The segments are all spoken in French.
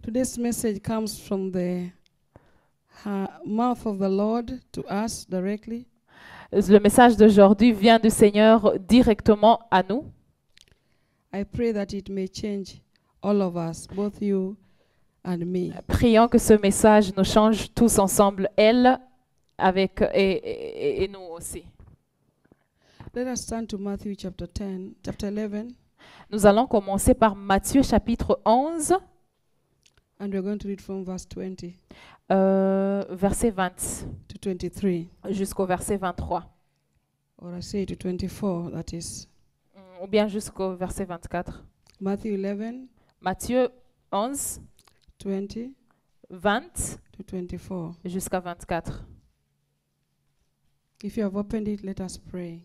Today's message comes from the mouth of the Lord to us directly. Le message d'aujourd'hui vient du Seigneur directement à nous. I pray that it may change all of us, both you and me. Prions que ce message nous change tous ensemble, elle avec et nous aussi. Let us turn to Matthew chapter 11, Nous allons commencer par Matthieu chapitre 11, and we're going to read from verse 20 verset 20 to 23, jusqu'au verset 23, or I say to 24, that is. ou bien jusqu'au verset 24. Matthew 11, Matthieu 11, 20 20 to 24. jusqu'à 24. If you have opened it, let us pray.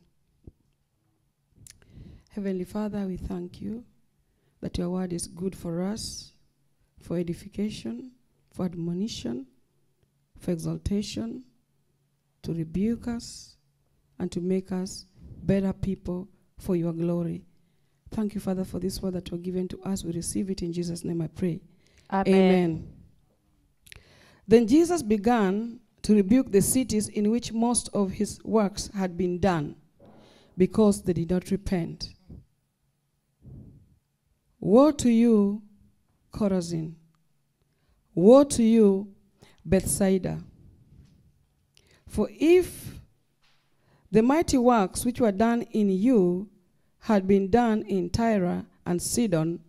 Heavenly Father, we thank you that your word is good for us, for edification, for admonition, for exaltation, to rebuke us, and to make us better people for your glory. Thank you, Father, for this word that you have given to us. We receive it in Jesus' name, I pray. Amen. Amen. Then Jesus began to rebuke the cities in which most of his works had been done, because they did not repent. Woe to you, Chorazin! Woe to you, Bethsaida! For if the mighty works which were done in you had been done in Tyre and Sidon,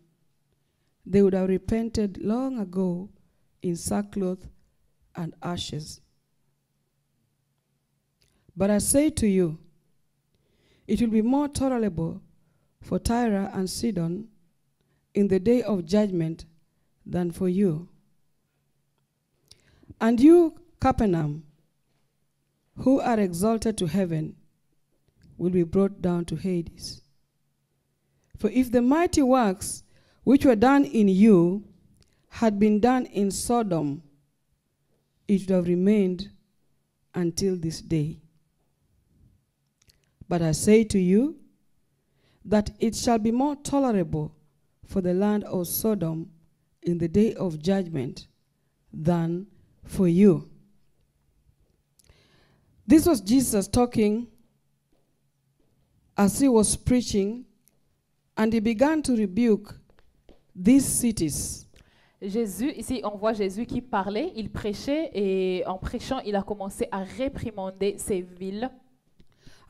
they would have repented long ago in sackcloth and ashes. But I say to you, it will be more tolerable for Tyre and Sidon in the day of judgment than for you. And you, Capernaum, who are exalted to heaven, will be brought down to Hades. For if the mighty works which were done in you had been done in Sodom, it would have remained until this day. But I say to you that it shall be more tolerable for the land of Sodom in the day of judgment than for you. This was Jesus talking as he was preaching, and he began to rebuke these cities. Jésus, ici on voit Jésus qui parlait, il prêchait et en prêchant il a commencé à réprimander ces villes.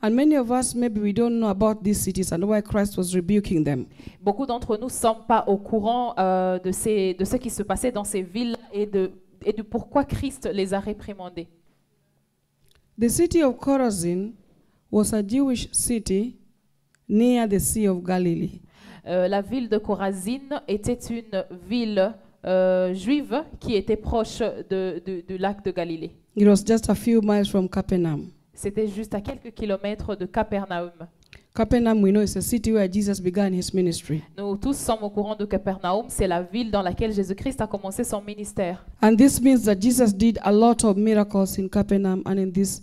And many of us, maybe we don't know about these cities and why Christ was rebuking them. Beaucoup d'entre nous ne sommes pas au courant de ce qui se passait dans ces villes et de pourquoi Christ les a réprimandés. The city of Chorazin was a Jewish city near the Sea of Galilee. La ville de Chorazine était une ville juive qui était proche du lac de Galilée. It was just a few miles from Capernaum. C'était juste à quelques kilomètres de Capernaum. Capernaum, we know, is a city where Jesus began his ministry. Nous tous sommes au courant de Capernaum, c'est la ville dans laquelle Jésus-Christ a commencé son ministère. And this means that Jesus did a lot of miracles in Capernaum and in these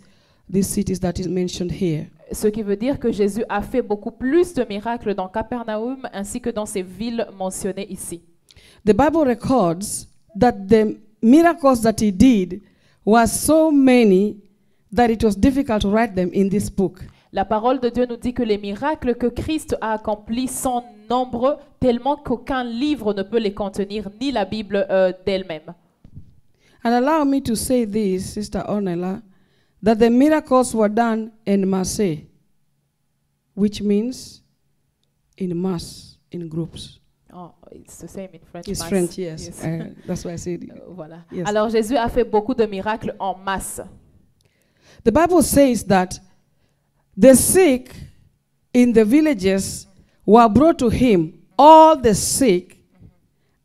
cities that is mentioned here. Ce qui veut dire que Jésus a fait beaucoup plus de miracles dans Capernaum ainsi que dans ces villes mentionnées ici. The Bible records that the miracles that he did were so many that it was difficult to write them in this book. La parole de Dieu nous dit que les miracles que Christ a accomplis sont nombreux, tellement qu'aucun livre ne peut les contenir, ni la Bible d'elle-même. And allow me to say this, Sister Ornella, that the miracles were done en masse, which means in mass, in groups. Oh, it's the same in French. It's mass. French, yes. Yes. That's why I said it. Voilà. Yes. Alors Jésus a fait beaucoup de miracles en masse. The Bible says that the sick in the villages were brought to him, all the sick.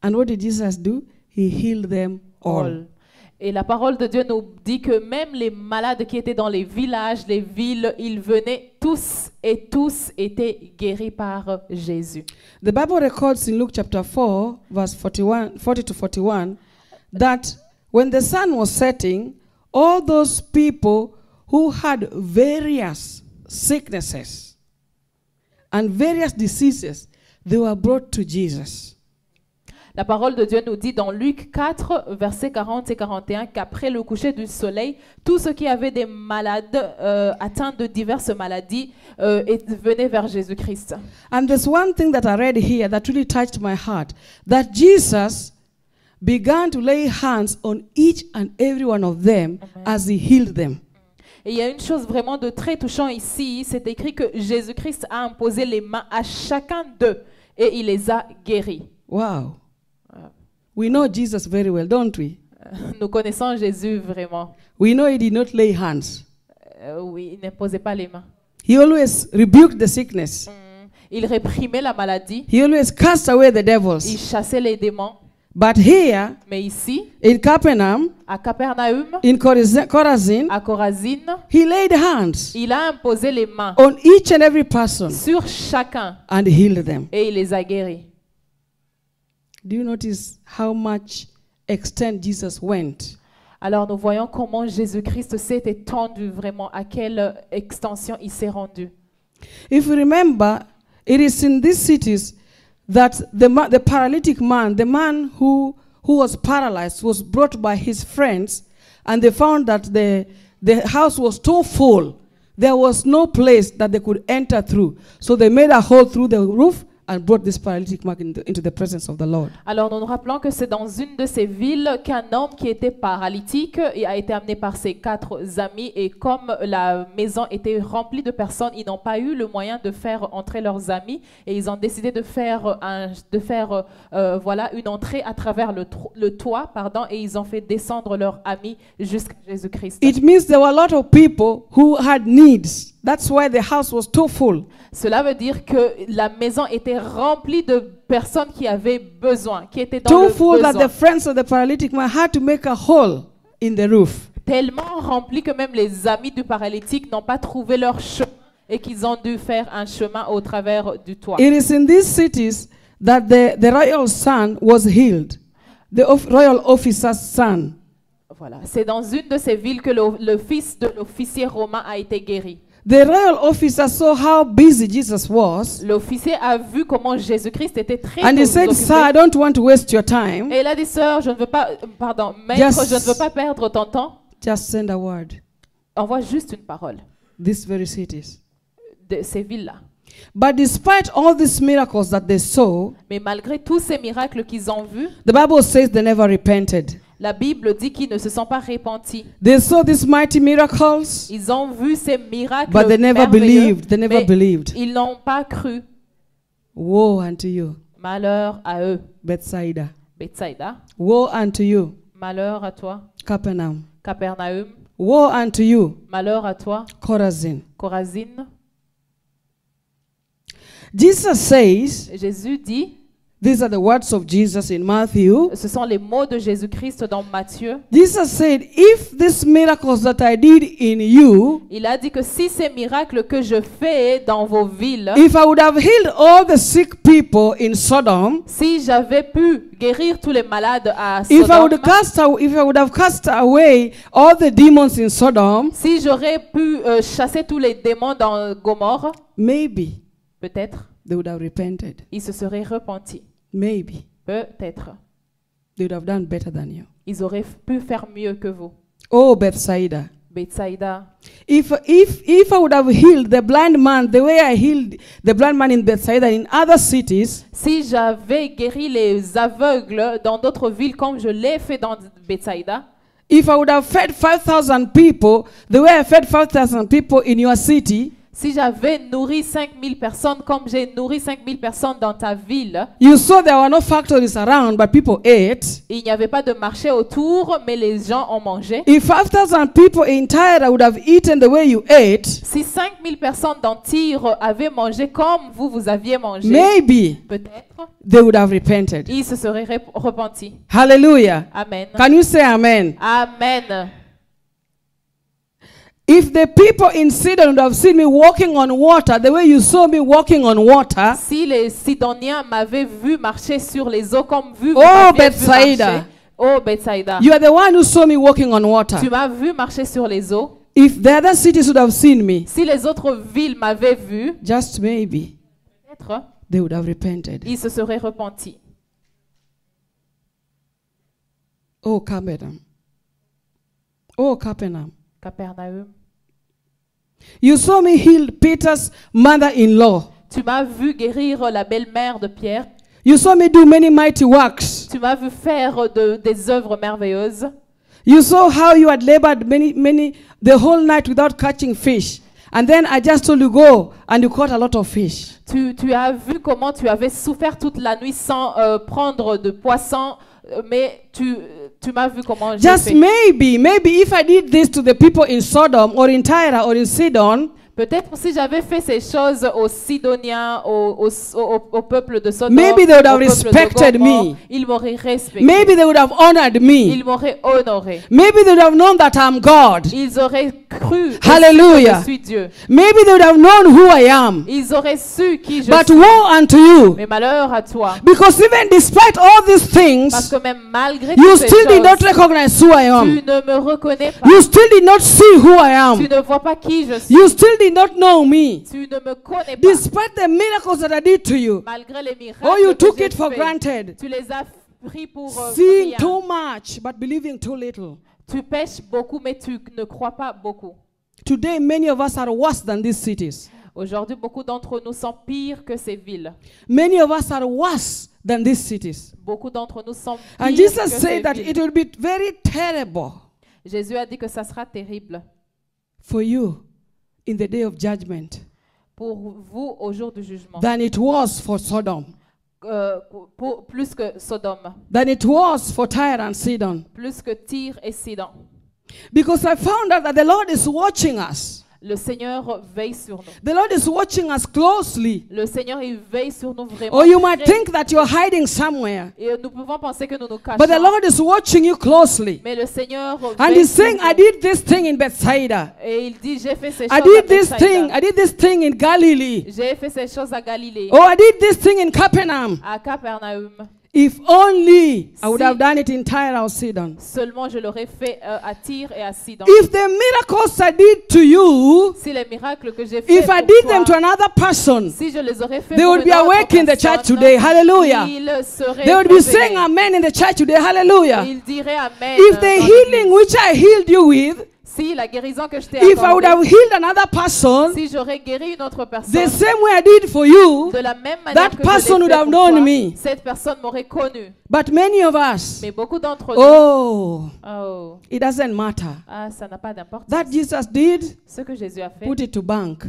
And what did Jesus do? He healed them all. Et la parole de Dieu nous dit que même les malades qui étaient dans les villages, les villes, ils venaient tous et tous étaient guéris par Jésus. The Bible records in Luke chapter 4, verse 40 to 41, that when the sun was setting, all those people who had various sicknesses and various diseases, they were brought to Jesus. La parole de Dieu nous dit dans Luc 4, versets 40 et 41, qu'après le coucher du soleil, tous ceux qui avaient des malades atteints de diverses maladies venaient vers Jésus-Christ. And there's one thing that I read here that really touched my heart, that Jesus began to lay hands on each and every one of them as he healed them. Et il y a une chose vraiment de très touchant ici, c'est écrit que Jésus-Christ a imposé les mains à chacun d'eux et il les a guéris. Wow. We know Jesus very well, don't we? Nous connaissons Jésus vraiment. We know he did not lay hands. Oui, il n'imposait pas les mains. He always rebuked the sickness. Il réprimait la maladie. He always cast away the Il devils. chassait les démons. But here, Mais ici, in Capernaum, à Capernaum, in Chorazin, à Chorazine, he laid hands il a imposé les mains on each and every person sur chacun and healed them. et il les a guéris. Do you notice how much extent Jesus went? Alors nous voyons comment Jésus-Christ s'est étendu vraiment, à quelle extension il s'est rendu. If you remember, it is in these cities that the paralytic man, the man who was paralyzed, was brought by his friends, and they found that the house was too full. There was no place that they could enter through. So they made a hole through the roof and brought this paralytic man into the presence of the Lord. Alors nous nous rappelons que c'est dans une de ces villes qu'un homme qui était paralytique a été amené par ses 4 amis, et comme la maison était remplie de personnes, ils n'ont pas eu le moyen de faire entrer leurs amis et ils ont décidé de faire voilà, une entrée à travers le toit, et ils ont fait descendre leurs amis jusqu'à Jésus-Christ. It means there were a lot of people who had needs. That's why the house was too full. Cela veut dire que la maison était remplie de personnes qui avaient besoin, qui étaient dans Too le full that besoin. the friends of the paralytic man had to make a hole in the roof. Tellement remplie que même les amis du paralytique n'ont pas trouvé leur chemin et qu'ils ont dû faire un chemin au travers du toit. It is in these cities that the royal son was healed, the royal officer's son. Voilà. C'est dans une de ces villes que le fils de l'officier romain a été guéri. The royal officer saw how busy Jesus was, L'officier a vu comment Jésus-Christ était très and he said, occupé. "Sir, I don't want to waste your time. Et il a dit, sœur, je ne veux pas, maître, Just- je ne veux pas perdre ton temps. Just send a word." Envoie juste une parole These very cities. de ces villes-là. But despite all these miracles that they saw, Mais malgré tous ces miracles qu'ils ont vus, the Bible says they never repented. la Bible dit qu'ils ne se sont pas repentis. They saw these mighty miracles, Ils ont vu ces miracles but they never merveilleux, believed. They never mais believed. ils n'ont pas cru. Woe unto you, Malheur à eux, Bethsaida. Bethsaida. Woe unto you, Malheur à toi, Capernaum. Capernaum. Woe unto you, Malheur à toi, Chorazin. Chorazine. Jesus says, Jésus dit, these are the words of Jesus in Matthew. ce sont les mots de Jésus-Christ dans Matthieu. Jesus said, if these miracles that I did in you, Il a dit que si ces miracles que je fais dans vos villes, if I would have healed all the sick people in Sodom, si j'avais pu guérir tous les malades à if I Sodome, would have cast away all the demons in Sodom, si j'aurais pu chasser tous les démons dans Gomorrhe, maybe peut-être they would have repented. ils se seraient repentis. Maybe Peut-être. they would have done better than you. Ils auraient pu faire mieux que vous. Oh, Bethsaida. Bethsaida. If I would have healed the blind man the way I healed the blind man in Bethsaida in other cities, Si j'avais guéri les aveugles dans d'autres villes comme je l'ai fait dans Bethsaida, if I would have fed 5,000 people the way I fed 5,000 people in your city, si j'avais nourri 5000 personnes comme j'ai nourri 5000 personnes dans ta ville, you saw there were no factories around, but people ate. il n'y avait pas de marché autour, mais les gens ont mangé. If 5,000 people in Tyre would have eaten the way you ate, Si 5000 personnes dans Tyr avaient mangé comme vous aviez mangé, maybe peut-être, they would have repented. ils se seraient repentis. Hallelujah. Amen. Can you say amen? Amen. If the people in Sidon would have seen me walking on water the way you saw me walking on water, Si les Sidoniens m'avaient vu marcher sur les eaux comme vous Oh, m'aviez vu Bethsaida. marcher. Oh, Bethsaida. you are the one who saw me walking on water. Tu m'as vu marcher sur les eaux. If the other cities would have seen me, Si les autres villes m'avaient vu, just maybe peut-être, they would have repented. ils se seraient repentis. Oh, Capernaum. Oh, Capernaum. Capernaum. You saw me heal Peter's mother-in-law. Tu m'as vu guérir la belle-mère de Pierre. You saw me do many mighty works. Tu m'as vu faire des œuvres merveilleuses. You saw how you had labored the whole night without catching fish. And then I just told you go and you caught a lot of fish. Tu as vu comment tu avais souffert toute la nuit sans prendre de poisson, mais tu m'as vu comment j'ai Just fait. maybe if I did this to the people in Sodom or in Tyre or in Sidon, Peut-être si j'avais fait ces choses aux Sidoniens, au peuple de Sodome, maybe they would have au peuple de respected Gomorrhe, me. ils m'auraient respecté. Maybe they would have honored me. Ils m'auraient honoré. Maybe they would have known that I'm God. Ils auraient cru Hallelujah. que je suis Dieu. Maybe they would have known who I am. Ils auraient su qui je But suis. woe unto you. Mais malheur à toi. Because even despite all these Parce things, que même malgré you toutes ces still did not choses, recognize who I tu am. ne me reconnais pas. You still did not see who I Tu am. ne vois pas qui je suis. You still did not know me. Tu ne me connais pas. Despite the miracles that I did to you. Malgré les miracles Oh, you que took j'ai it for faits, granted. tu les as pris pour Seeing rien. too much, but believing too little. Tu pêches beaucoup, mais tu ne crois pas beaucoup. Today, many of us are worse than these cities. Aujourd'hui, beaucoup d'entre nous sont pires que ces villes. Many of us are worse than these cities. Beaucoup d'entre nous sont And pires Jesus que ces said that villes. it will be very terrible Jésus a dit que ça sera terrible for you in the day of judgment pour vous au jour du jugement. than it was for Sodom, Plus que Sodome, than it was for Tyre and Sidon. plus que Tyr et Sidon. Because I found out that the Lord is watching us. Le Seigneur veille sur nous. The Lord is watching us closely. Le Seigneur, il veille sur nous vraiment. Or you might très- think that you're hiding somewhere. Et nous pouvons penser que nous nous cachons. But the Lord is watching you closely. Mais le Seigneur And veille He's sur saying, nous. I did this thing in Bethsaida. Et il dit, j'ai fait ces I choses did à this Bethsaïda. thing. I did this thing in Galilee. J'ai fait ces choses à Galilée, Oh, I did this thing in Capernaum. à Capernaum. If only I would Si- have done it in Tyre or Sidon. Seulement je l'aurais fait à Tyr et à Sidon. If the miracles I did to you, Si les miracles que j'ai faits if I pour did toi, them to another person, si je les aurais fait they pour would une be autre awake in the church personne, today. Hallelujah. ils seraient They would be réveillés. saying amen in the church today. Hallelujah. Ils diraient amen. If the dans healing l'église. which I healed you with, Si la guérison que je t'ai if I would accordée, have healed another person, si j'aurais guéri une autre personne, the same way I did for you, de la même manière that que person je would l'ai have fait pour known toi, me. cette personne m'aurait connu. But many of us, Mais beaucoup d'entre nous, oh, oh, it doesn't matter. ça n'a pas d'importance. That Jesus did, Ce que Jésus a fait, put it to bank.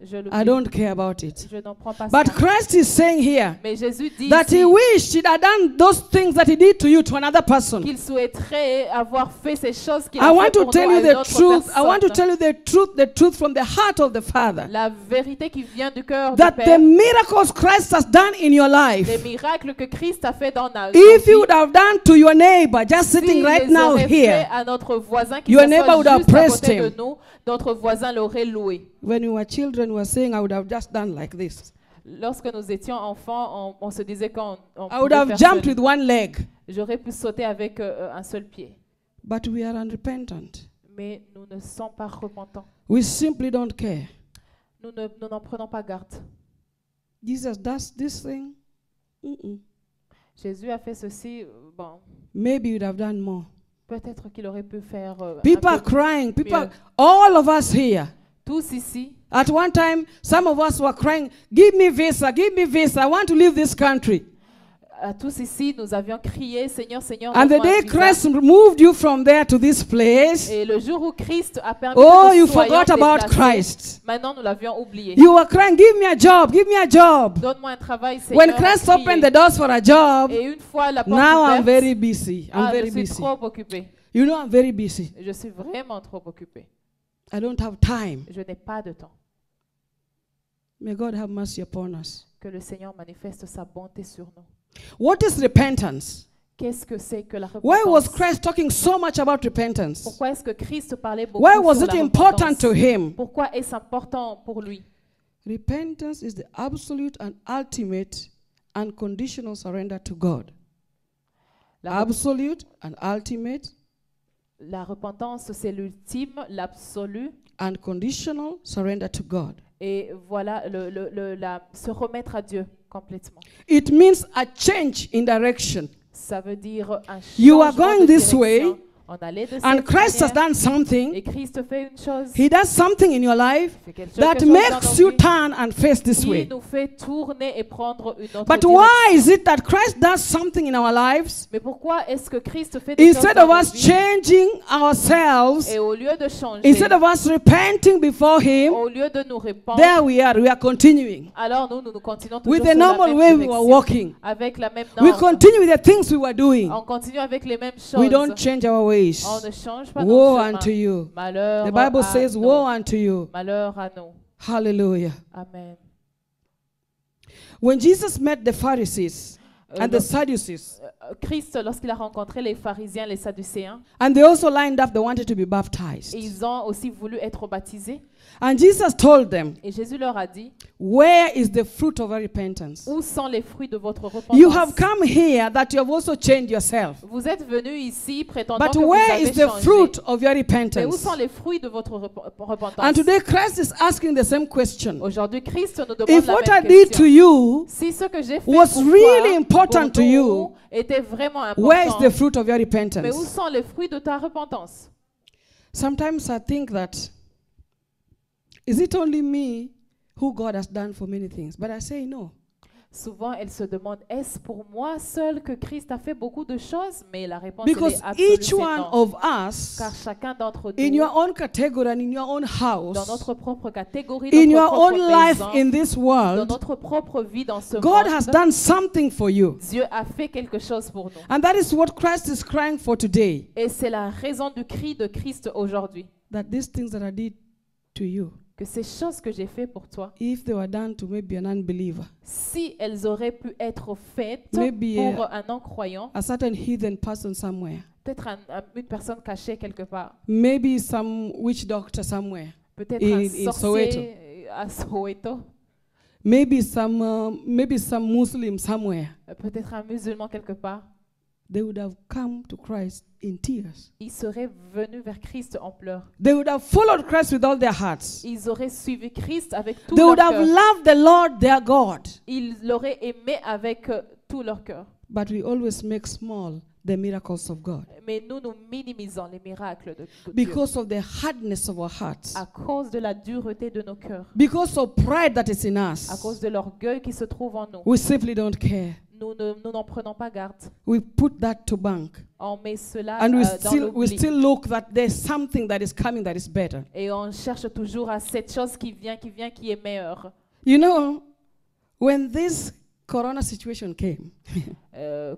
je le I fais. don't care about it. Je n'en prends pas But ça. Christ is saying here Mais Jésus dit that ici He wished He'd have done those things that He did to you to another person. qu'il souhaiterait avoir fait ces choses qu'il I a want fait to pour tell nous you à une the autre truth. I want to personne. tell you the truth from the heart of the Father. La vérité qui vient du cœur du That the Père, miracles Christ has done in your les life, miracles que Christ a fait dans nos if He vies, would have done to your neighbor just s'il sitting right les now aurait fait here, à notre voisin qui your s'assoit neighbor would have juste à praised côté de him. nous, notre voisin l'aurait loué. when we were children, we were saying, I would have just done like this. Lorsque nous étions enfants, on se disait qu'on I would pouvait have faire jumped seul. with one leg. J'aurais pu sauter avec un seul pied. But we are unrepentant. Mais nous ne sommes pas repentants. We simply don't care. Nous n'en prenons pas garde. Jesus does this thing. Mm-mm. Jésus a fait ceci, bon, Maybe you'd have done more. peut-être qu'il aurait pu faire un People are peu crying. People, mieux. all of us here. Tous ici, At one time, some of us were crying, give me visa, I want to leave this country. tous ici, nous avions crié, Seigneur, Seigneur, And the donne-moi un day visa. Christ moved you from there to this place, Et le jour où Christ a permis oh, que you nous soyons forgot about déplacés, Christ. maintenant nous l'avions oublié. You were crying, give me a job, give me a job. Donne-moi un travail, Seigneur. When Christ a crié. opened the doors for a job, Et une fois la porte now ouverte, I'm very busy. I'm je very suis busy. trop occupée. You know, I'm very busy. Je suis vraiment trop occupée. I don't have time. Je n'ai pas de temps. May God have mercy upon us. Que le Seigneur manifeste sa bonté sur nous. What is repentance? Qu'est-ce que c'est que la Why was repentance? Christ talking so much about repentance? Pourquoi est-ce que Christ parlait beaucoup Why was sur it la important repentance? to him? Pourquoi est-ce important pour lui? Repentance is the absolute and ultimate unconditional surrender to God. La, Absolute and ultimate la repentance, c'est l'ultime, l'absolu. unconditional surrender to God. Et voilà, se remettre à Dieu complètement. It means a change in direction. Ça veut dire un You are changement going de this way, direction. On allait de and cette Christ has manière, done something. et Christ fait une chose. He does something in your life Il fait quelque that chose dans makes nos you vies turn and face this qui way. nous fait tourner et prendre une autre But direction. why is it that Christ does something in our lives? Mais pourquoi est-ce que Christ fait des choses Instead dans of nos us vies changing ourselves, et au lieu de changer, instead of us repenting before Him, au lieu de nous répandre, there we are continuing alors nous continuons toujours with the sur la normal même way we were direction, walking. avec la même We norme. continue with the things we were doing. On continue avec les mêmes choses. We don't change our ways. On ne change pas Woe nos chemins. unto you. Malheur The Bible à says, nous. woe unto you. Malheur à nous. Hallelujah. Amen. When Jesus met the Pharisees and the Sadducees, Christ, lorsqu'il a rencontré les pharisiens, les sadducéens, and they also lined up, they wanted to be baptized. ils ont aussi voulu être baptisés. And Jesus told them, Et Jésus leur a dit, where is the fruit of your repentance? où sont les fruits de votre repentance? You have come here that you have also changed yourself. Vous êtes venus ici prétendant But que vous where avez is the changé. fruit of your Mais où repentance? sont les fruits de votre repentance? And today Christ is asking the same question. Aujourd'hui, Christ nous demande If la what I même did to question. you, Si ce que j'ai fait was pour really toi, important pour to nous, you, était vraiment where is important, the fruit of your mais où repentance? sont les fruits de ta repentance? Sometimes I think that, is it only me who God has done for many things? But I say no. Souvent, elle se demande, est-ce pour moi seul que Christ a fait beaucoup de choses? Mais la réponse Because est absolue, each c'est one non. of us, Car chacun d'entre in nous, your own category and in your own dans house, notre propre catégorie, in notre your propre own life maison, in this dans world, notre propre vie dans ce God monde, has done something for you. Dieu a fait quelque chose pour nous. And that is what Christ is crying for today. Et c'est la raison du cri de Christ aujourd'hui. That these things that I did to you, Que ces choses que j'ai fait pour toi, if they were done to maybe an unbeliever, si elles auraient pu être faites Maybe, pour un non-croyant, a certain heathen person somewhere, peut-être une personne cachée quelque part, maybe some witch doctor somewhere, peut-être In un Soweto. sorcier à Soweto, maybe some Muslim somewhere, peut-être un musulman quelque part, they would have come to Christ in tears. ils seraient venus vers Christ en pleurs. They would have followed Christ with all their hearts. Ils auraient suivi Christ avec tout They leur would have cœur. loved the Lord their God. Ils l'auraient aimé avec tout leur cœur. But we always make small the miracles of God Mais nous minimisons les miracles de Dieu because of the hardness of our hearts, à cause de la dureté de nos cœurs, because of pride that is in à us. cause de l'orgueil qui se trouve en nous. We simply don't care. Nous n'en prenons pas garde. We put that to bank, On met cela and we dans we l'oubli. still look that there's something that is coming that is better. Et on cherche toujours à cette chose qui vient, qui est meilleure. You know, when this corona situation came,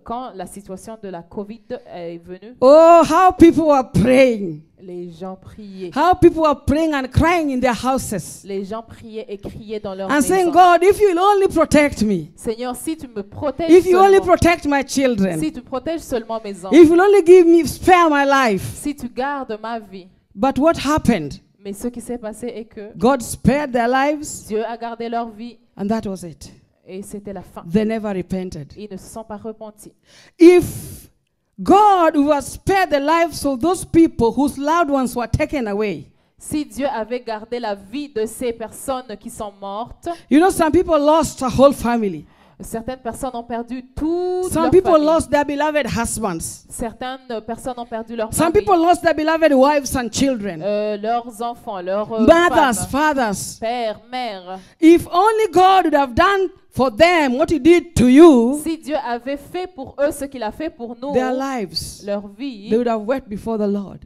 Quand la situation de la COVID est venue, oh, how people were praying. les gens priaient. How people were praying and crying in their houses Les gens priaient et criaient dans leur and saying, maison. God, if you'll only protect me, Seigneur, si tu me protèges if you only seulement, protect my children, si tu protèges seulement mes enfants, if you'll only give me, spare my life. si tu gardes ma vie. But what happened? Mais ce qui s'est passé est que God spared their lives, Dieu a gardé leur vie and that was it. et c'était la fin. They never repented. Ils ne se sont pas repentis. If God would have spared the lives of those people whose loved ones were taken away, Si Dieu avait gardé la vie de ces personnes qui sont mortes, you know, some people lost a whole family. certaines personnes ont perdu toute Some leur people famille. lost their beloved husbands. Certaines personnes ont perdu leur Some mari, people lost their beloved wives and children, leurs enfants, leurs mothers, femmes, fathers. pères, mères. If only God would have done for them what He did to you, Si Dieu avait fait pour eux ce qu'il a fait pour nous, their lives, leur vie, they would have wept before the Lord.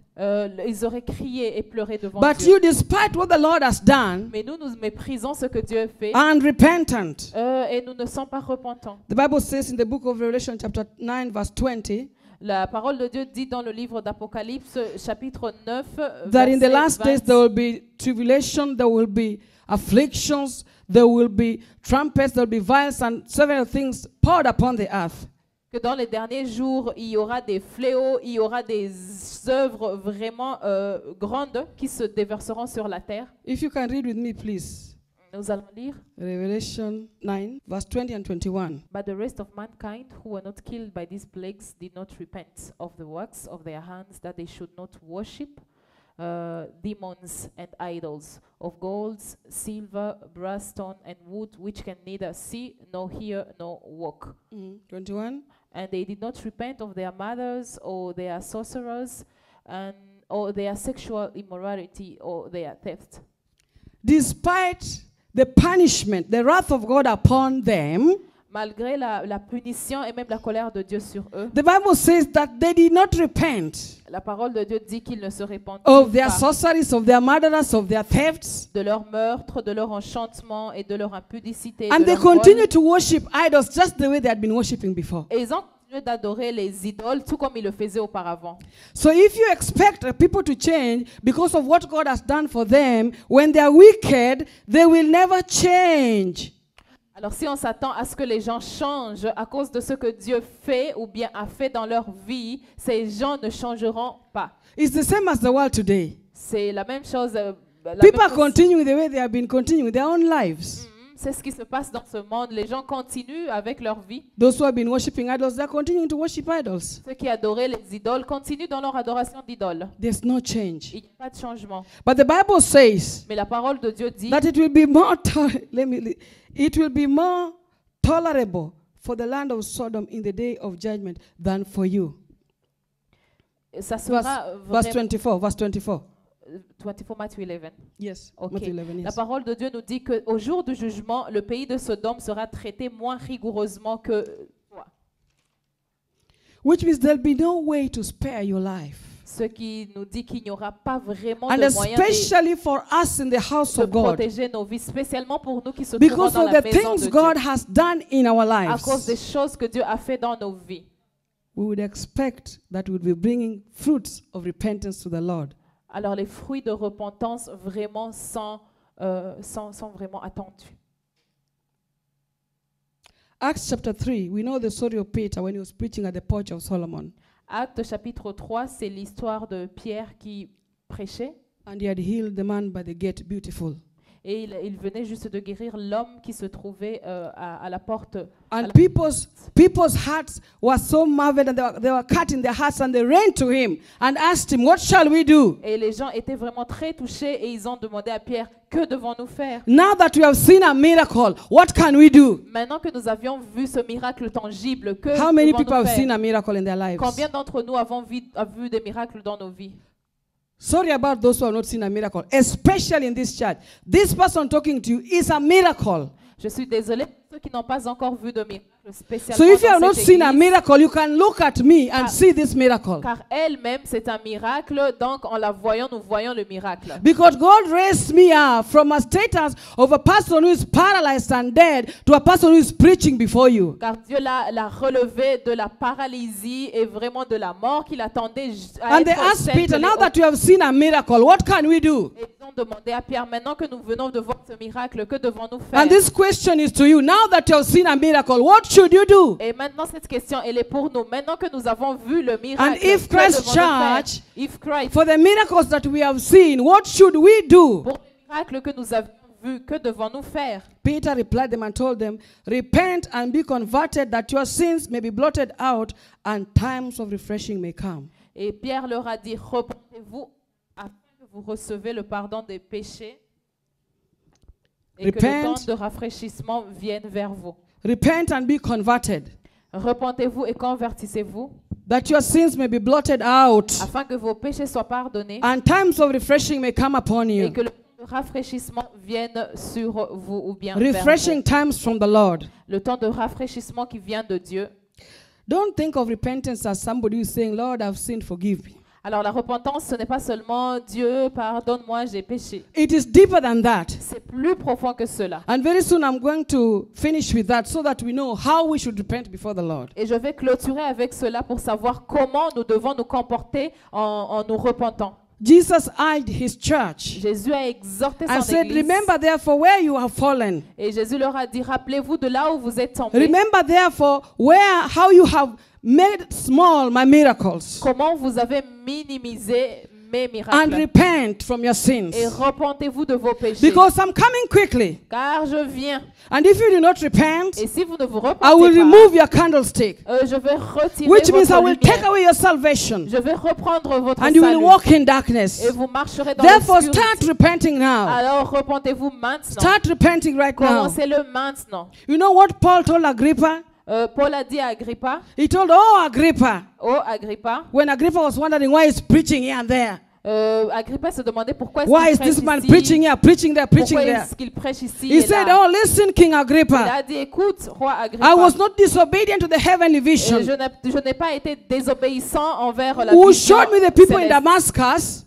ils auraient crié et pleuré devant But Dieu. you, despite what the Lord has done, Mais nous méprisons ce que Dieu fait unrepentant. et nous ne sommes pas repentants. The Bible says in the book of Revelation, chapter 9, verse 20, La parole de Dieu dit dans le livre d'Apocalypse, chapitre 9, that in the verset last days 20, there will be tribulation, there will be afflictions, there will be trumpets, there will be violence, and several things poured upon the earth. que dans les derniers jours, il y aura des fléaux, il y aura des œuvres vraiment grandes qui se déverseront sur la terre. If you can read with me, please. Nous allons lire. Revelation 9, verse 20 and 21. But the rest of mankind who were not killed by these plagues did not repent of the works of their hands, that they should not worship demons and idols of gold, silver, brass, stone, and wood, which can neither see nor hear nor walk. 21. And they did not repent of their mothers or their sorcerers or their sexual immorality or their theft. Despite the punishment, the wrath of God upon them, Malgré la punition et même la colère de Dieu sur eux, the Bible says that they did not repent la parole de Dieu dit qu'ils ne se repentent of their pas sorceries, of their murderers, of their thefts. de leur meurtre, de leur enchantement et de leur impudicité. And de they leur vol. continue to worship idols just the way they had been worshiping before. Et ils ont continué d'adorer les idoles tout comme ils le faisaient auparavant. So if you expect people to change because of what God has done for them, when they are wicked, they will never change. Alors si on s'attend à ce que les gens changent à cause de ce que Dieu fait ou bien a fait dans leur vie, ces gens ne changeront pas. It's the same as the world today. C'est la même chose. People are continuing the way they have been continuing their own lives. C'est ce qui se passe dans ce monde. Les gens continuent avec leur vie. Those who have been worshiping idols, they are continuing to worship idols. Ceux qui adoraient les idoles continuent dans leur adoration d'idoles. There's no change. Il n'y a pas de changement. But the Bible says Mais la parole de Dieu dit that it will be more it will be more tolerable for the land of Sodom in the day of judgment than for you. ça sera Verse vraiment 24, verse 24. 24 Matthieu 11. Yes, Ok. Matthew 11, La yes. parole de Dieu nous dit qu'au jour du jugement, le pays de Sodome sera traité moins rigoureusement que toi. Which means there'll be no way to spare your life. Ce qui nous dit qu'il n'y aura pas vraiment And de moyen de especially for us in the house of God. protéger nos vies, spécialement pour nous qui se trouvons Because dans of la the maison things de God Dieu. has done in our À cause des lives, choses que Dieu a fait dans nos vies. we would expect that we'll be bringing fruits of repentance to the Lord. Alors les fruits de repentance vraiment sont vraiment attendus. Acts chapter 3, we know the story of Peter when he was preaching at the porch of Solomon. Acte chapitre 3, c'est l'histoire de Pierre qui prêchait And he had healed the man by the gate, beautiful. et il venait juste de guérir l'homme qui se trouvait à la porte. And people's hearts were so marveled, and they were cut in their hearts, and they ran to him and asked him, "What shall we do? Et les gens étaient vraiment très touchés et ils ont demandé à Pierre, que devons-nous faire? Now that we have seen a miracle, what can we do?" Maintenant que nous avions vu ce miracle tangible, que How many people devons-nous have seen faire? a miracle in their lives? Combien d'entre nous avons vu des miracles dans nos vies? Sorry about those who have not seen a miracle, especially in this church. This person talking to you is a miracle. Je suis désolée pour ceux qui n'ont pas encore vu de miracle, spécialement So if you have dans not cette seen a église, miracle, you can look at me and Ah. see this miracle. car elle-même c'est un miracle, donc en la voyant, nous voyons le miracle. Because God raised me up from a status of a person who is paralyzed and dead to a person who is preaching before you. Car Dieu l'a relevé de la paralysie et vraiment de la mort qu'il attendait à And they être asked celle Peter, que les "Now autres- that you have seen a miracle, what can we do?" Et ils ont demandé à Pierre, maintenant que nous venons de voir ce miracle, que devons-nous faire? And this question is to you. Now that you have seen a miracle, what should you do? Et maintenant cette question, elle est pour nous. Maintenant que nous avons vu le miracle, And if que Christ devons-nous faire? Church- If Christ, For the miracles that we have seen, what should we do? pour le miracle que nous avons vu, que devons-nous faire? Peter replied them and told them, "Repent and be converted, that your sins may be blotted out, and times of refreshing may come." Et Pierre leur a dit, repentez-vous afin que vous recevez le pardon des péchés et que le Repent. temps de rafraîchissement vienne vers vous. Repent and be converted, Repentez-vous et convertissez-vous that your sins may be blotted out, afin que vos péchés soient pardonnés and times of refreshing may come upon et you. que le temps de rafraîchissement vienne sur vous ou bien vers Refreshing vous. times from the Lord. Le temps de rafraîchissement qui vient de Dieu. Don't think of repentance as somebody who is saying, "Lord, I've sinned, forgive me." Alors la repentance, ce n'est pas seulement Dieu, pardonne-moi, j'ai péché. It is deeper than that. C'est plus profond que cela. And very soon I'm going to finish with that so that we know how we should repent before the Lord. Et je vais clôturer avec cela pour savoir comment nous devons nous comporter en nous repentant. Jesus eyed his church Jésus a exhorté and son said, église. "Remember therefore where you have fallen. Et Jésus leur a dit, rappelez-vous de là où vous êtes tombés. Remember therefore how you have made small my miracles, Comment vous avez minimisé mes and miracles. repent from your sins. Et repentez-vous de vos péchés. Because I'm coming quickly. Car je viens. And if you do not repent, Et si vous ne vous I will repentez pas, remove your candlestick, je vais retirer which means I votre will take lumière. away your salvation, Je vais reprendre votre and you will salut. walk in darkness. Et vous marcherez dans Therefore, l'obscurité. start repenting now. Alors repentez-vous maintenant. Start repenting right now. Commencez-le maintenant. You know what Paul told Agrippa? Paul a dit à Agrippa, he told, oh, Agrippa, oh Agrippa, when Agrippa was wondering why he's preaching here and there. Agrippa se demandait pourquoi Why is est-ce qu'il this man prêche preaching ici, here, preaching there, preaching pourquoi there? est-ce qu'il prêche ici He et said, là. oh, listen, King Il Agrippa, a dit, écoute, roi I Agrippa, was not disobedient to the heavenly vision je n'ai pas été désobéissant envers la who vision showed me the people in céleste. Damascus,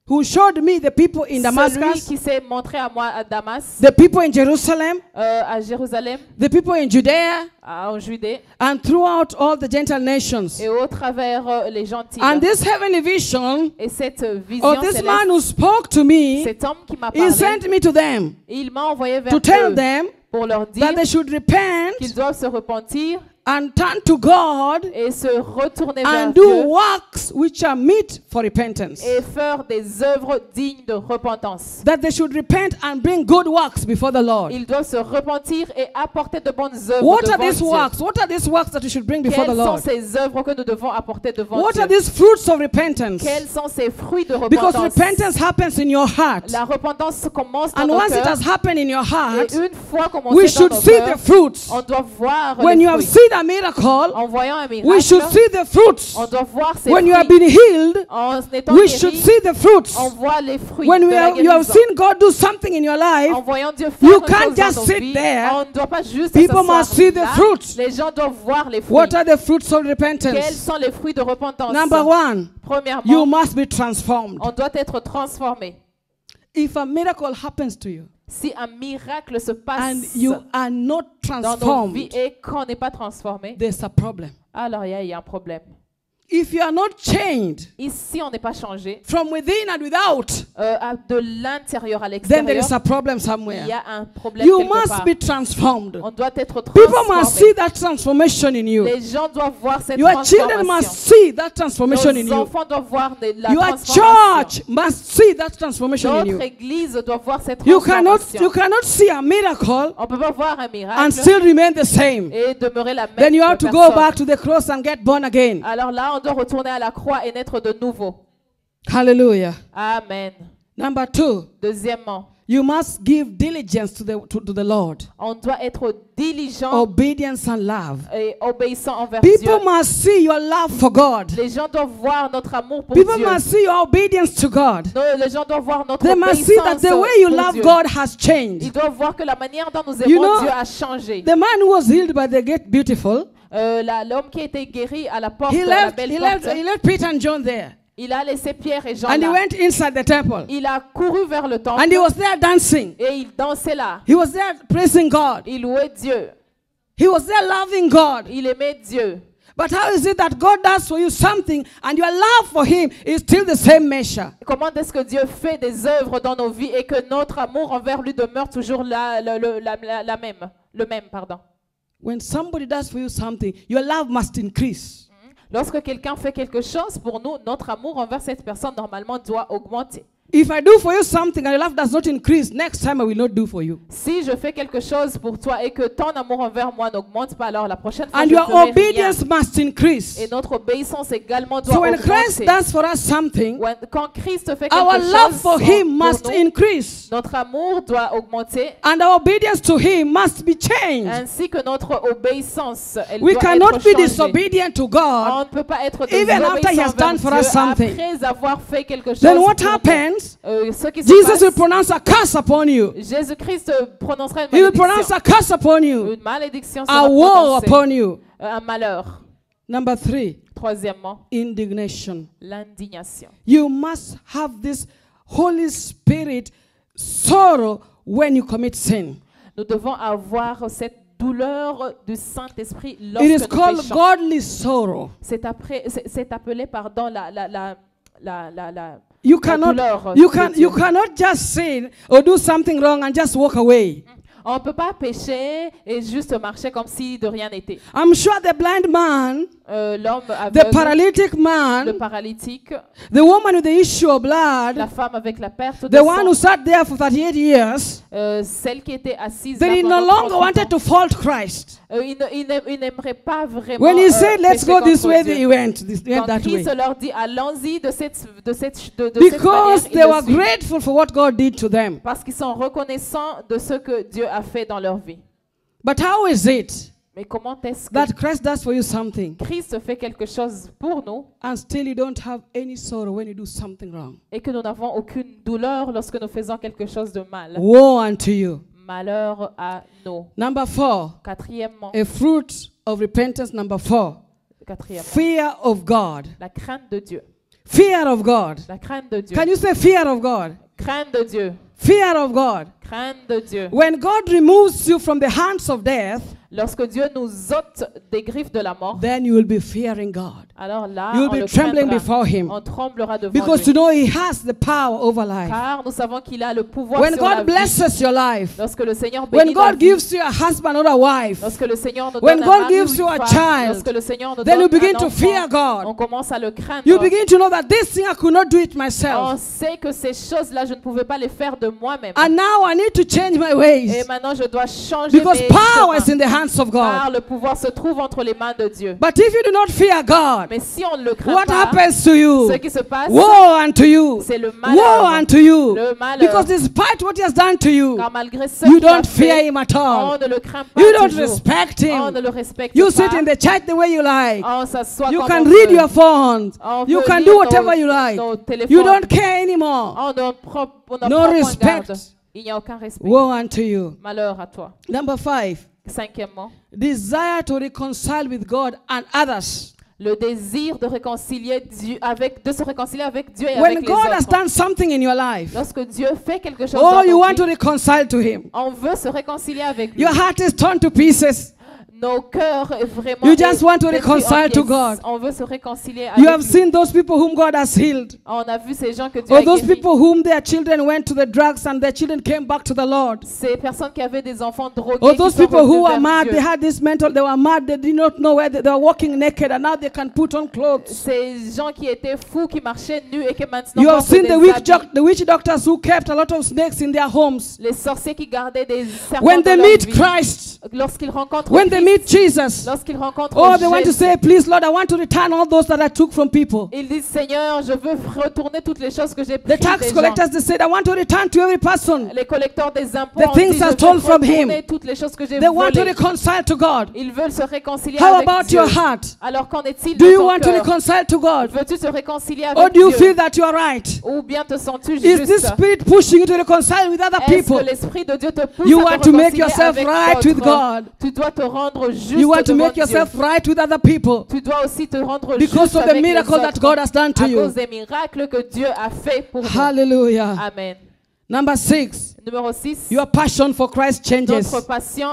who showed me the people in Celui Damascus, qui s'est montré à moi à Damas, the people in Jerusalem, à Jérusalem, the people in Judea, en Judée and throughout all the Gentile nations. et au travers les gentils. And this heavenly vision Et cette vision of this céleste, man who spoke to me, cet homme qui m'a he parlé, sent me to them il m'a envoyé vers to tell eux them pour leur dire that they should repent qu'ils doivent se repentir and turn to God et se retourner vers and do Dieu works which are meet for repentance. et faire des œuvres dignes de repentance. That they should repent and bring good works before the Lord. Ils doivent se repentir et apporter de bonnes œuvres What are devant these Dieu. works? What are these works that you should bring before the Quelles sont Lord? ces œuvres que nous devons apporter devant What Dieu? are these fruits of repentance? Quels sont ces fruits de Because repentance? repentance happens in your heart. La repentance commence dans And nos once it cœurs. has happened in your heart, Et une fois we commencé dans should nos see cœurs, the fruits. on doit voir When les you have fruits. seen a miracle, En voyant un we miracle, should see the fruits. on doit voir ces When you have fruits. been healed, En étant we guéri, should see the fruits. on voit les fruits When de la you have guérison. seen God do something in your life, En voyant Dieu faire you quelque can't chose dans just nos sit vies, there. on ne doit pas juste People s'asseoir must see the là. fruits. Les gens doivent voir les fruits. What are the fruits of Quels repentance? sont les fruits de repentance? Number one, Premièrement, you must be transformed. on doit être transformé. If a miracle happens to you Si un miracle se passe and you are not dans nos vies transformed, et qu'on n'est pas transformé, there's a problem. alors il y a un problème. If you are not changed Ici, on n'est pas changé. from within and without, De l'intérieur à then there l'extérieur, is a problem il y somewhere. a un problème You quelque must part. be transformed. On doit être People must see transformé. that transformation in you. Les gens doivent voir cette Your children must transformation. see that transformation in Nos you. enfants doivent voir la Your transformation. church must see that transformation in Notre you. église doit voir cette You cannot transformation. see a miracle On peut pas voir un and miracle still remain the same. et demeurer la même Then you have to go personne. back to the cross and get born again. Alors là, on doit retourner à la croix et naître de nouveau. Hallelujah. Amen. Number two, Deuxièmement, you must give diligence to the Lord. on doit être diligent Obedience and love. et obéissant envers Dieu. People must see your love for God. Les gens doivent voir notre amour pour People Dieu. must see your obedience to God. Les gens doivent voir notre They must see that obéissance the way you pour love Dieu. God has changed. Ils doivent voir que la manière dont nous You aimons know, Dieu a changé. The man who was healed by the gate beautiful, L'homme qui a été guéri à la porte, he la left, belle he porte, left, he left Peter and John there. il a laissé Pierre et Jean And he là. went inside the temple. Il a couru vers le temple And he was there dancing. et il dansait là. He was there praising God. Il louait Dieu. He was there loving God. Il aimait Dieu. But how is it that God does for you something and your love for Him is still the same measure? Comment est-ce que Dieu fait des œuvres dans nos vies et que notre amour envers lui demeure toujours le même, pardon. When somebody does for you something, your love must increase. Lorsque quelqu'un fait quelque chose pour nous, notre amour envers cette personne normalement doit augmenter. If I do for you something and your love does not increase, next time I will not do for you. Si je fais quelque chose pour toi et que ton amour envers moi n'augmente pas, alors la prochaine fois And je your ferai rien. obedience must increase. Et notre obéissance également doit So when Christ augmenter. does for us something, Quand Christ fait our quelque love chose for Him pour must nous, increase. notre amour doit augmenter, And our obedience to Him must be changed. ainsi que notre obéissance, elle We doit cannot être be changée. disobedient to On God. ne peut pas être Even after He has désobéissant done for envers us something. Dieu après avoir fait quelque chose. Then what pour nous. happens? Ce qui se Jesus passe, will pronounce a curse upon you. Jésus-Christ prononcera une He will pronounce malédiction. a curse upon you. Une malédiction A sera woe prononcée. upon you. Un malheur. Number three, Troisièmement, indignation. l'indignation. You must have this Holy Spirit sorrow when you commit sin. Nous devons avoir cette douleur du Saint-Esprit It is lorsque nous called péchons. godly sorrow. C'est appelé, pardon, You la cannot, douleur you de can, Dieu. you cannot just sin or do something wrong and just walk away. On ne peut pas pécher et juste marcher comme si de rien n'était. I'm sure the blind man, L'homme the aveugle, paralytic le man, paralytique, the woman with the issue of blood, la femme avec la perte de the one who sang, sat there for 38 years, celle qui était assise they là no pendant longer 38 wanted ans. to fault Christ. Il n'aimerait pas vraiment When he said, let's pécher go this contre way, Dieu. they went Quand that way. Christ leur dit allons-y de cette Because manière, they ils were le suivent. grateful for what God did to them. Parce qu'ils sont reconnaissants de ce que Dieu a fait dans leur vie. But how is it Mais comment est-ce que that Christ does for you something Christ fait quelque chose pour nous and still you don't have any sorrow when you do something wrong? et que nous n'avons aucune douleur lorsque nous faisons quelque chose de mal? Woe unto you. Malheur à nous. Number 4, Quatrièmement, a fruit of repentance. Number 4, fear of God. la crainte de Dieu. Fear of God. La crainte de Dieu. Can you say fear of God? Crainte de Dieu. Fear of God. Crainte de Dieu. When God removes you from the hands of death, Lorsque Dieu nous ôte des griffes de la mort, then you will be fearing God. alors là, You will on be le trembling craindra. before Him. On tremblera devant Because lui. you know He has the power over life. Car nous savons qu'il a le pouvoir When sur la God vie. blesses your life, Lorsque le Seigneur when bénit ta God vie, gives you a husband or a wife, lorsque le Seigneur nous when donne God un mari ou gives you a une femme, child, lorsque le Seigneur nous then you donne begin un to enfant, fear God. on commence à le craindre. You begin to know that this thing I could not do it On myself. sait que ces choses-là, je ne pouvais pas les faire de moi-même. And now I need to change my Et ways. maintenant, je dois changer Because mes power is chemins. in the hands of Car God. le pouvoir se trouve entre les mains de Dieu. But if you do not fear God, Mais si on ne le craint what pas, happens to you? ce qui se passe, Woe unto you. c'est le Woe malheur. unto you. Le malheur. Because despite what He has done to you, Car malgré ce you qu'il a don't fear fait, Him at on all. ne le craint pas You don't toujours. respect On ne Him. le respecte You pas. sit in the church the way you like. On s'assoit You comme can on read veut. your phones. On You peut can lire do whatever you like. nos téléphones. You don't care anymore. On ne prend No point respect. garde. Il n'y a aucun respect. Woe unto you. Malheur à toi. Number 5, Cinquièmement, desire to reconcile with God and others. le désir de se réconcilier avec Dieu et When avec les God has autres. done something in your life, Lorsque Dieu fait quelque chose oh, dans you nos want to vies, reconcile to Him. on veut se réconcilier avec lui. Your heart is torn to pieces. Nos cœurs est vraiment You just want to détruits en reconcile to pièces. God. On veut se réconcilier You avec have lui. seen those people whom God has healed. On a vu ces gens que Dieu Or a those guéris. people whom their children went to the drugs and their children came back to the Lord. Ces personnes qui avaient des enfants drogués Or qui those sont people who revenus were vers mad, Dieu. they had this mental, they were mad, they did not know where they were walking naked and now they can put on clothes. Ces gens qui étaient fous, qui marchaient nus et qui maintenant You have portent seen des habits. the witch doctors who kept a lot of snakes in their homes. Les sorciers qui gardaient des serpents When dans they leur meet vie. Christ, Lorsqu'ils rencontrent when they Christ, meet Jesus, lorsqu'ils rencontrent oh, they want to Jésus, say, please, Lord, I want to return all those that I took from people. ils disent, Seigneur, je veux retourner toutes les choses que j'ai The prises tax des gens. collectors, they said, I want to return to every person. Les collecteurs des impôts The ont things dit, are je veux stolen from retourner him. toutes les choses que j'ai They want to volées. reconcile to God. Ils veulent se réconcilier How avec about Dieu. your heart? Alors qu'en est-il Do de you ton want to cœur? reconcile to God? Veux-tu te réconcilier Or avec do you Dieu? feel that you are right? Ou bien te sens-tu Is this juste? spirit pushing you to reconcile with other Est-ce people? que l'Esprit de Dieu te pousse You à want te to make réconcilier yourself avec right with d'autres? God. Tu dois te rendre juste You want to devant make Dieu. yourself right with other people Tu dois aussi te rendre because juste of the avec les miracle that autres God has done to à you. cause des miracles que Dieu a fait pour nous. Hallelujah. Amen. Number 6, Numéro 6. your passion for Christ changes. Notre passion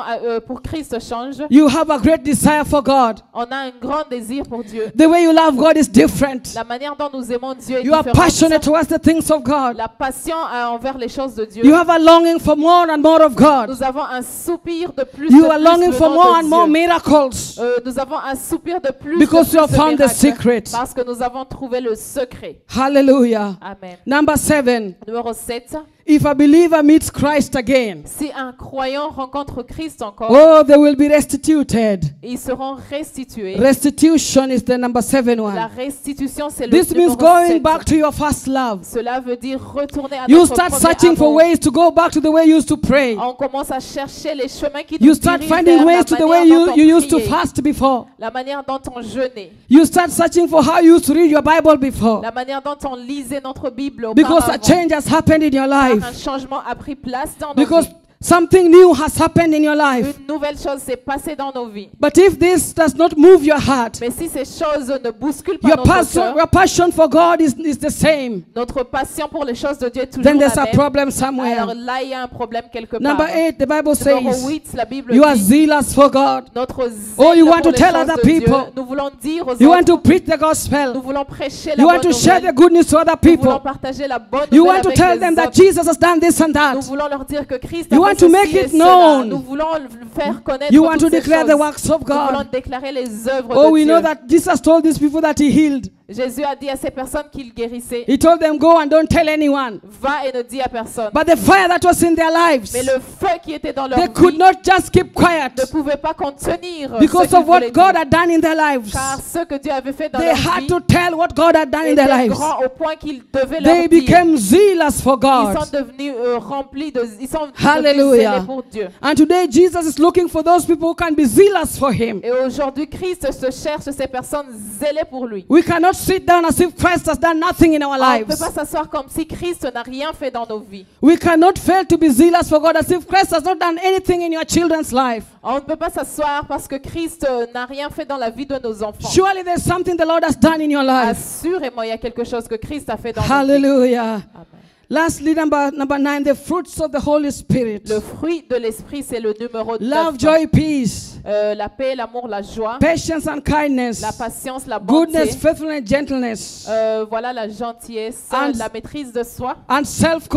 pour Christ change. You have a great desire for God. On a un grand désir pour Dieu. The way you love God is different. La manière dont nous aimons Dieu est You are différente. passionate towards the things of God. La passion envers les choses de Dieu. You have a longing for more and more of God. Nous avons un soupir de plus You de are plus longing for venant more de and more Dieu. miracles. Nous avons un soupir de plus Because de you have plus de found the miracles. secret. Parce que nous avons trouvé le secret. Hallelujah. Amen. Number 7, Numéro 7. if a believer meets Christ again, Si un croyant rencontre Christ encore, oh, they will be restituted. ils seront restitués. Restitution is the number 7 La one. restitution, c'est le This means numéro going 7. back to your first love. Cela veut dire retourner à You notre start premier searching for amour. ways to go back to the way you used to pray. On commence à chercher les chemins qui You nous start dirigent finding vers ways la to the manière way dont on you used to priait, fast before. la manière dont on jeûnait, You start searching for how you used to read your Bible before. la manière dont on lisait notre Bible Because a auparavant. change has happened in your Car life. un changement a pris place dans nos Because vies. something new has happened in your life. Une nouvelle chose s'est passée dans nos vies. But if this does not move your heart, Mais si ces choses ne bousculent pas notre cœur, your passion for God is the same, notre passion pour les choses de Dieu est toujours then there's la a même. problem Alors somewhere. là, il y a un problème quelque part. Number 8, the Bible Numéro says, 8, la Bible you are dit, zealous for God. notre zèle Oh, you want pour to les tell choses other de Dieu. people. Nous voulons dire aux You want autres, to preach the nous gospel. voulons prêcher la You want bonne to share the nouvelle. good news to other Nous voulons people. partager la bonne You nouvelle want to avec tell les them that autres. Jesus has done this and Nous that. voulons leur dire que Christ a You fait want to ceci make et it cela. known. Nous voulons faire connaître You want to toutes ces declare the choses. works of Nous voulons God. déclarer les œuvres Oh, de we Dieu. know that Jesus told these people that he healed. Jésus a dit à ces personnes qu'il guérissait, He told them, go and don't tell anyone. va et ne dis à personne. But the fire that was in their lives, Mais le feu qui était dans leur they could vie not just keep quiet ne pouvait pas contenir because ce of qu'ils what voulaient God dire. had done in their lives. Car ce que Dieu avait fait dans They leur had vie to tell what God had done in their était lives. grand au point qu'ils devaient They leur dire. became zealous for Ils God. sont devenus remplis de... Ils sont devenus Hallelujah. zélés pour Dieu. And today Jesus is looking for those people who can be zealous for Him. Et aujourd'hui, Christ se cherche ces personnes zélées pour lui. We cannot sit down as if Christ has done nothing in our On ne peut lives. pas s'asseoir comme si Christ n'a rien fait dans nos vies. We cannot fail to be zealous for God as if Christ has not done anything in your children's life. On ne peut pas s'asseoir parce que Christ n'a rien fait dans la vie de nos enfants. Surely there's something the Lord has done in your life. Assurément, il y a quelque chose que Christ a fait dans nos vies. Hallelujah. Amen. Lastly, number 9, the fruits of the Holy Spirit. Le fruit de l'esprit, c'est le numéro 9. Love, joy, peace, La paix, l'amour, la joie, patience and kindness, la patience, la bonté, goodness, faithfulness, gentleness, voilà la gentillesse, And- la maîtrise de soi, and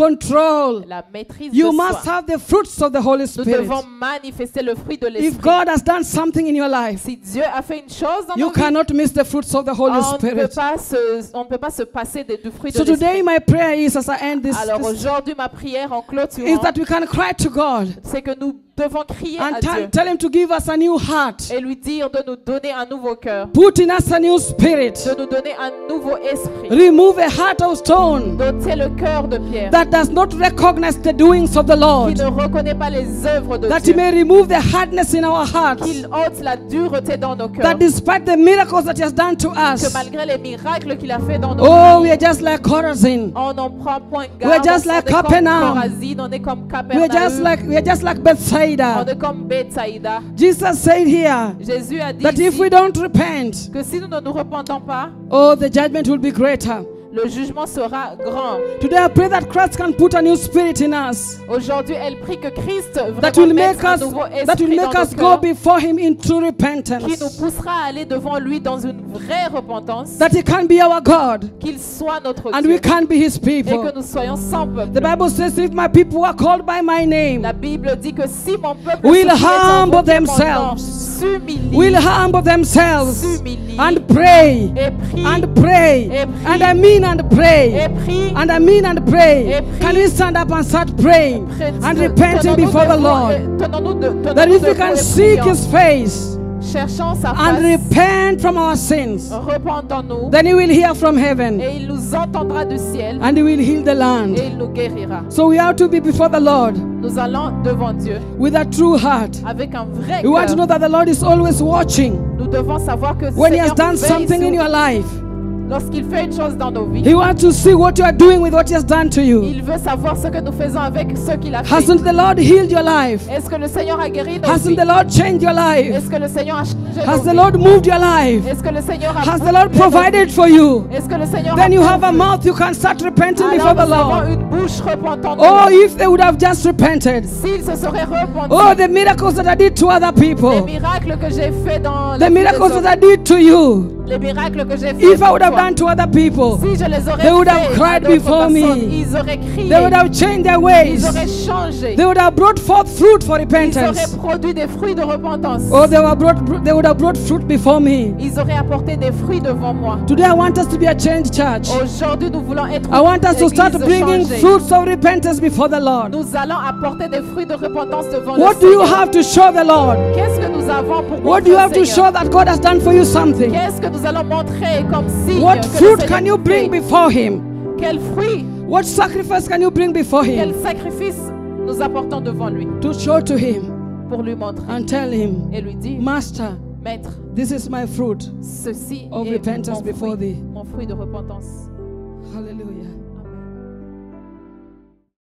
self-control. la maîtrise You de must soi. have the fruits of the Holy Nous Spirit. devons manifester le fruit de If l'esprit. God has done something in your life, Si Dieu a fait une chose dans you nos vies, cannot miss the fruits of the Holy on ne peut Spirit. pas se passer du fruit de So today l'esprit. my prayer is, as I end this, Alors aujourd'hui, ma prière en is clôturant, that we can cry to God c'est que nous devons crier à and Dieu tell Him to give us a new heart, et lui dire de nous donner un nouveau cœur, put in us a new spirit, de nous donner un nouveau esprit, remove a heart of stone d'ôter le cœur de pierre, that does not recognize the doings of the qui Lord, ne reconnaît pas les œuvres de that He Dieu, may remove the hardness in our hearts, qu'il ôte la dureté dans nos cœurs, that despite the miracles that He has done to que us, malgré les miracles qu'il a fait dans nos oh, we vies, are just like Chorazin. on n'en prend point We're garde, just on like est comme Capernaum. Chorazin, on est comme We are just Capernaum, like on Bethsaida. est comme Bethsaïda. Jesus said here Jésus a dit that if ici we don't repent, que si nous ne nous repentons pas, oh, the judgment will be greater. le jugement sera grand. Today I pray that Christ can put a new spirit in us, Aujourd'hui, elle prie que Christ that vraiment will mette make un us nouveau that will esprit make dans us nos go cœurs, before Him in true qui nous repentance, poussera à aller devant lui dans une vraie repentance, that He can be our God qu'il soit notre and Dieu we can be His et que people. nous soyons sans peuple. The Bible says, if my people are called by my name, La Bible dit que si mon peuple Will ceux qui est humble invoqué mon nom themselves. s'humilie, will humble themselves s'humilie and pray et prie and pray Et prie. and I mean and pray et prie, and I mean and pray. Et prie. Can we stand up and start praying and repenting tenons-nous before the debout Lord? et- tenons-nous That if we debout can et seek prions. His face Cherchons sa and face, repent from our sins, repentons-nous, then He will hear from heaven et il nous entendra du ciel, and He will heal the et land. il nous guérira. So we have to be before the Lord Nous allons devant Dieu with a true heart. avec un vrai We want to know cœur. that the Lord is always watching. Nous devons savoir que When He has Seigneur done veille something sur in your nous. life, Lorsqu'il fait une chose dans nos vies, He wants to see what you are doing with what He has done to you. il veut savoir ce que nous faisons avec ce qu'il a fait. Hasn't the Lord healed your life? Est-ce que le Seigneur a guéri nos Hasn't vies? the Lord changed your life? Est-ce que le Seigneur a changé Has nos the vies? Lord moved your life? Est-ce que le Seigneur a Has the Lord prouvé nos provided vies? for you? Est-ce que le Seigneur Then a you have a prouvé? mouth, you can start repenting before Alors the nous avons Lord. une bouche repentante. Oh, if they would have just repented. S'ils se seraient repentis, Oh, the miracles that I did to other les people. miracles que j'ai fait dans la The vie des miracles autres, that I did to you. les miracles que j'ai fait If I pour would have toi, done to other people, si je les aurais they would have fait à cried d'autres before me. personnes, ils auraient crié, they would have changed their ils ways. auraient changé, They would have brought forth fruit for ils repentance. auraient produit des fruits de repentance, Oh, they would have brought fruit before me. ils auraient apporté des fruits devant moi. Today I want us to be a changed church. Aujourd'hui, nous voulons être I want us to une start église bringing changée. fruits of repentance before the Lord. Nous allons apporter des fruits de repentance devant What le do you Seigneur. have to show the Lord? Qu'est-ce que nous avons pour What do you montrer have au to Seigneur? show that God has done for you something? Qu'est-ce que nous allons montrer comme signe What que le fruit Seigneur can you nous bring fait? before Him? Quel fruit, What sacrifice can you bring before quel Him? sacrifice nous apportons devant lui To show to Him pour lui montrer and tell Him, et lui dire, Master, Maître, this is my fruit. ceci Of est repentance mon before fruit, thee. mon fruit de repentance. Hallelujah.